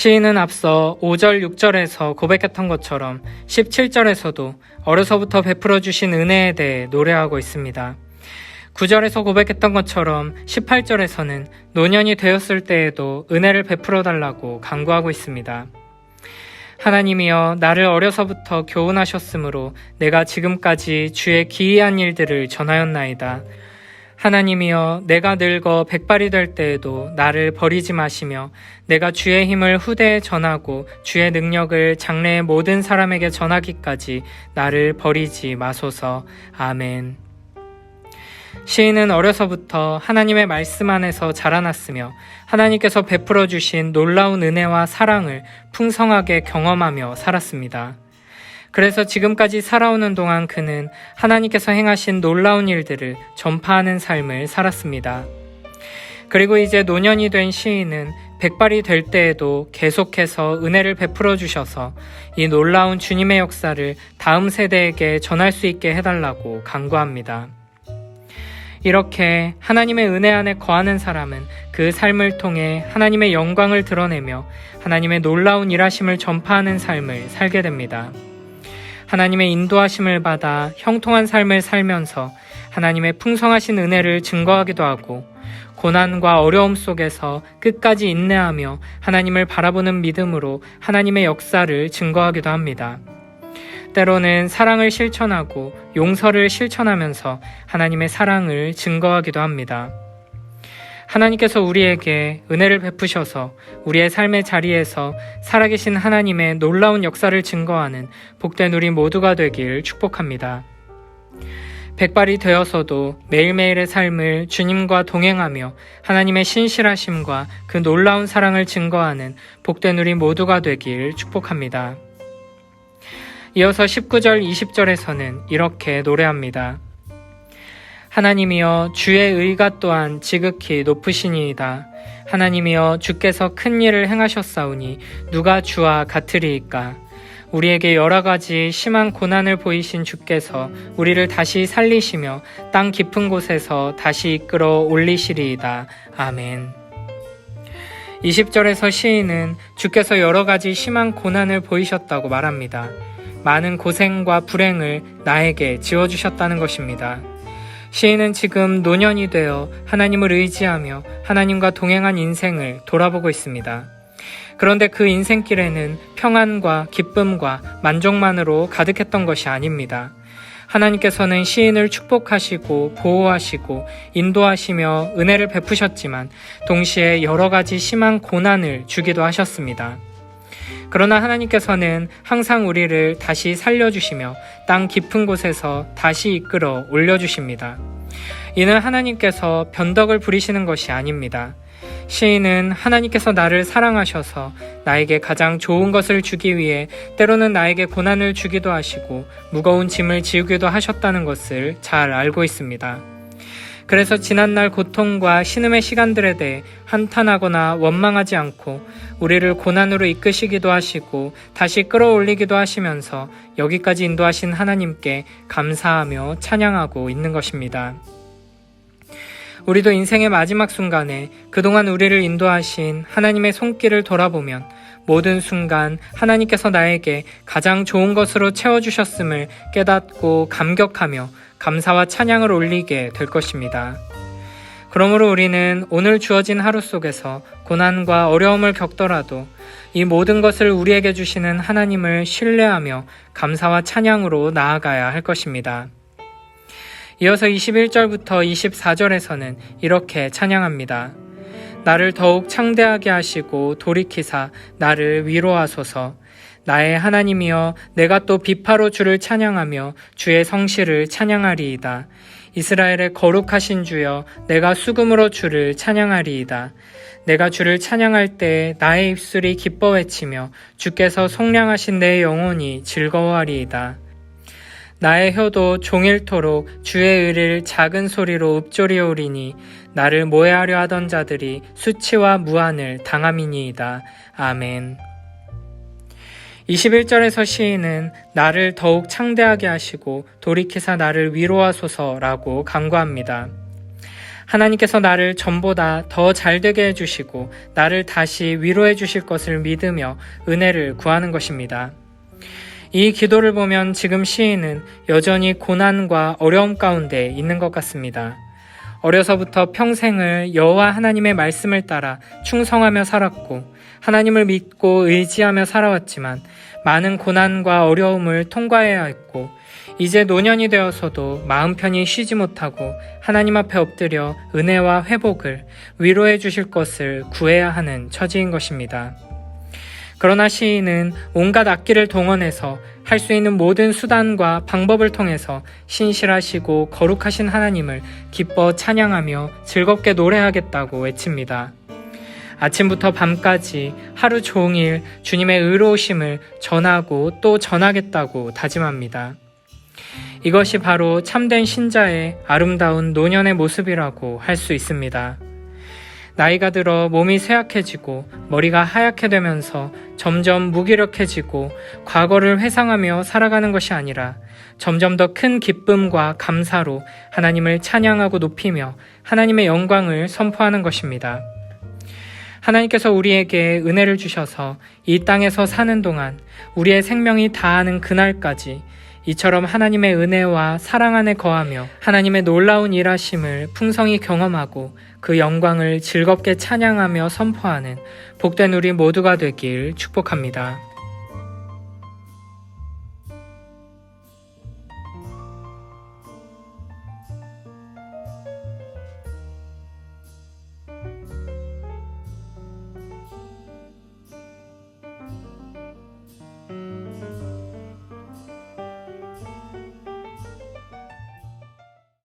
시인은 앞서 5절, 6절에서 고백했던 것처럼 17절에서도 어려서부터 베풀어 주신 은혜에 대해 노래하고 있습니다. 9절에서 고백했던 것처럼 18절에서는 노년이 되었을 때에도 은혜를 베풀어 달라고 간구하고 있습니다. 하나님이여, 나를 어려서부터 교훈하셨으므로 내가 지금까지 주의 기이한 일들을 전하였나이다. 하나님이여, 내가 늙어 백발이 될 때에도 나를 버리지 마시며 내가 주의 힘을 후대에 전하고 주의 능력을 장래의 모든 사람에게 전하기까지 나를 버리지 마소서. 아멘. 시인은 어려서부터 하나님의 말씀 안에서 자라났으며 하나님께서 베풀어 주신 놀라운 은혜와 사랑을 풍성하게 경험하며 살았습니다. 그래서 지금까지 살아오는 동안 그는 하나님께서 행하신 놀라운 일들을 전파하는 삶을 살았습니다. 그리고 이제 노년이 된 시인은 백발이 될 때에도 계속해서 은혜를 베풀어 주셔서 이 놀라운 주님의 역사를 다음 세대에게 전할 수 있게 해달라고 간구합니다. 이렇게 하나님의 은혜 안에 거하는 사람은 그 삶을 통해 하나님의 영광을 드러내며 하나님의 놀라운 일하심을 전파하는 삶을 살게 됩니다. 하나님의 인도하심을 받아 형통한 삶을 살면서 하나님의 풍성하신 은혜를 증거하기도 하고 고난과 어려움 속에서 끝까지 인내하며 하나님을 바라보는 믿음으로 하나님의 역사를 증거하기도 합니다. 때로는 사랑을 실천하고 용서를 실천하면서 하나님의 사랑을 증거하기도 합니다. 하나님께서 우리에게 은혜를 베푸셔서 우리의 삶의 자리에서 살아계신 하나님의 놀라운 역사를 증거하는 복된 우리 모두가 되길 축복합니다. 백발이 되어서도 매일매일의 삶을 주님과 동행하며 하나님의 신실하심과 그 놀라운 사랑을 증거하는 복된 우리 모두가 되길 축복합니다. 이어서 19절, 20절에서는 이렇게 노래합니다. 하나님이여, 주의 의가 또한 지극히 높으시니이다. 하나님이여, 주께서 큰 일을 행하셨사오니 누가 주와 같으리이까. 우리에게 여러 가지 심한 고난을 보이신 주께서 우리를 다시 살리시며 땅 깊은 곳에서 다시 이끌어 올리시리이다. 아멘. 20절에서 시인은 주께서 여러 가지 심한 고난을 보이셨다고 말합니다. 많은 고생과 불행을 나에게 지어주셨다는 것입니다. 시인은 지금 노년이 되어 하나님을 의지하며 하나님과 동행한 인생을 돌아보고 있습니다. 그런데 그 인생길에는 평안과 기쁨과 만족만으로 가득했던 것이 아닙니다. 하나님께서는 시인을 축복하시고 보호하시고 인도하시며 은혜를 베푸셨지만 동시에 여러 가지 심한 고난을 주기도 하셨습니다. 그러나 하나님께서는 항상 우리를 다시 살려주시며 땅 깊은 곳에서 다시 이끌어 올려주십니다. 이는 하나님께서 변덕을 부리시는 것이 아닙니다. 시인은 하나님께서 나를 사랑하셔서 나에게 가장 좋은 것을 주기 위해 때로는 나에게 고난을 주기도 하시고 무거운 짐을 지우기도 하셨다는 것을 잘 알고 있습니다. 그래서 지난날 고통과 신음의 시간들에 대해 한탄하거나 원망하지 않고 우리를 고난으로 이끄시기도 하시고 다시 끌어올리기도 하시면서 여기까지 인도하신 하나님께 감사하며 찬양하고 있는 것입니다. 우리도 인생의 마지막 순간에 그동안 우리를 인도하신 하나님의 손길을 돌아보면 모든 순간 하나님께서 나에게 가장 좋은 것으로 채워주셨음을 깨닫고 감격하며 감사와 찬양을 올리게 될 것입니다. 그러므로 우리는 오늘 주어진 하루 속에서 고난과 어려움을 겪더라도 이 모든 것을 우리에게 주시는 하나님을 신뢰하며 감사와 찬양으로 나아가야 할 것입니다. 이어서 21절부터 24절에서는 이렇게 찬양합니다. 나를 더욱 창대하게 하시고 돌이키사 나를 위로하소서. 나의 하나님이여, 내가 또 비파로 주를 찬양하며 주의 성실을 찬양하리이다. 이스라엘의 거룩하신 주여, 내가 수금으로 주를 찬양하리이다. 내가 주를 찬양할 때 나의 입술이 기뻐 외치며 주께서 속량하신 내 영혼이 즐거워하리이다. 나의 혀도 종일토록 주의 의를 작은 소리로 읊조리오리니 나를 모해하려 하던 자들이 수치와 무한을 당함이니이다. 아멘. 21절에서 시인은 나를 더욱 창대하게 하시고 돌이키사 나를 위로하소서라고 간구합니다. 하나님께서 나를 전보다 더 잘되게 해주시고 나를 다시 위로해 주실 것을 믿으며 은혜를 구하는 것입니다. 이 기도를 보면 지금 시인은 여전히 고난과 어려움 가운데 있는 것 같습니다. 어려서부터 평생을 여호와 하나님의 말씀을 따라 충성하며 살았고 하나님을 믿고 의지하며 살아왔지만 많은 고난과 어려움을 통과해야 했고 이제 노년이 되어서도 마음 편히 쉬지 못하고 하나님 앞에 엎드려 은혜와 회복을 위로해 주실 것을 구해야 하는 처지인 것입니다. 그러나 시인은 온갖 악기를 동원해서 할 수 있는 모든 수단과 방법을 통해서 신실하시고 거룩하신 하나님을 기뻐 찬양하며 즐겁게 노래하겠다고 외칩니다. 아침부터 밤까지 하루 종일 주님의 의로우심을 전하고 또 전하겠다고 다짐합니다. 이것이 바로 참된 신자의 아름다운 노년의 모습이라고 할 수 있습니다. 나이가 들어 몸이 쇠약해지고 머리가 하얗게 되면서 점점 무기력해지고 과거를 회상하며 살아가는 것이 아니라 점점 더 큰 기쁨과 감사로 하나님을 찬양하고 높이며 하나님의 영광을 선포하는 것입니다. 하나님께서 우리에게 은혜를 주셔서 이 땅에서 사는 동안 우리의 생명이 다하는 그날까지 이처럼 하나님의 은혜와 사랑 안에 거하며 하나님의 놀라운 일하심을 풍성히 경험하고 그 영광을 즐겁게 찬양하며 선포하는 복된 우리 모두가 되길 축복합니다.